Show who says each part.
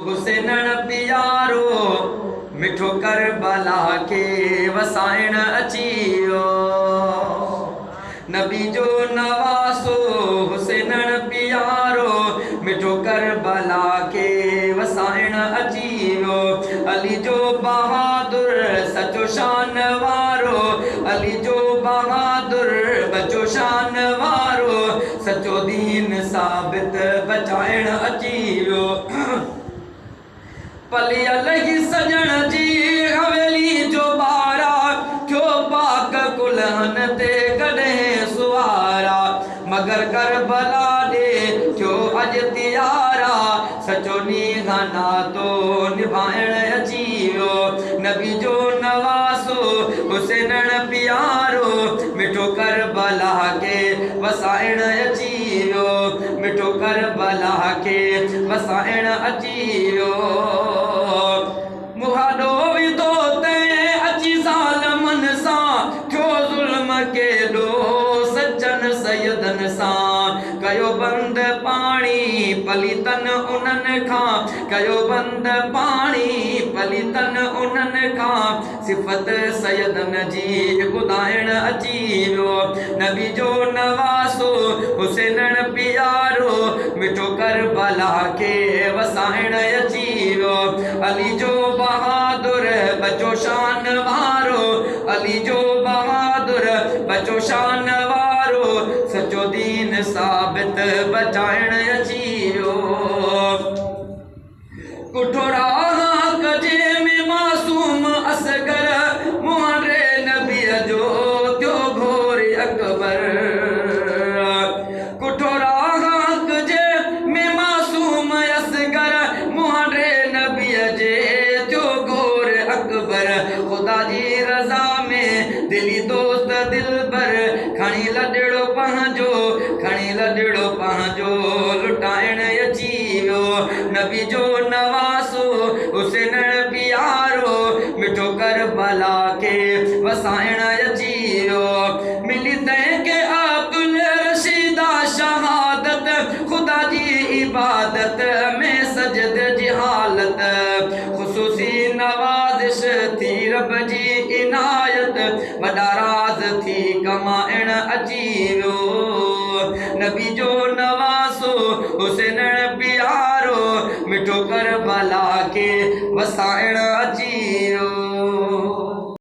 Speaker 1: हुसैन प्यारो मिठो करबला के वसाइण अचियो। नबी जो नवासो हुसैन प्यारो मिठो करबला के वसाइण अचियो। अली जो बहादुर सचो शान वारो, अली जो बहादुर बचो शान वारो, सचो दीन साबित बचाइण अचियो। पली अलही सजण जी हवेली जो बारा, थियो पाक कुलहन ते कॾहिं सुवारा। मगर करबला दे थियो अज तियारा, सचो नीहाना तो निभाइण अचियो। नबी जो नवासो हुसैन प्यारो मिठो करबला के वसाइण अचियो, मिठो करबला के वसाइण अचियो। मुहाडो विधो ते अची ज़ालिमन सां, थियो ज़ुल्म केॾो सज्जन सैयदन सां। कयो बंद पाणी पलीतन उन्हनि खां, कयो बंद पाणी पलीतन उन्हनि खां, सिफ़त सैयदन जी ॿुधाइण अचियो। नबी जो नवासो हुसैन प्यारो मिठो करबला के वसाइण अचियो। अली जो बहादुर बचो शान वारो, अली जो बहादुर बचो शान वारो, सचो दीन साबित बचाइण अचियो। कुठोरा कजे में मासूम असगर, मुहरे नबी जो थियो घोर अकबर। कुठोरा कजे में मासूम असगर, मुहरे नबी जे थियो घोर अकबर। खुदा जी रज़ा में दिली दोस्त दिलबर, खणी लॾड़ो पंहिंजो, खणी लॾड़ो पंहिंजो लुटाइण अचियो। नबी जो नवासो हुसैन प्यारो मिठो करबला के वसाइण अचियो। मिली तंहिंखे अब्दुल रशीदा शहादत, खुदा जी इबादत में सजद जी हालत। ख़ुसूसी नवाज़िश थी रब जी इनायत, वॾा राज़ थी कमाइण अचियो। नबी जो नवासो हुसैन प्यारो मिठो करबला के वसाइण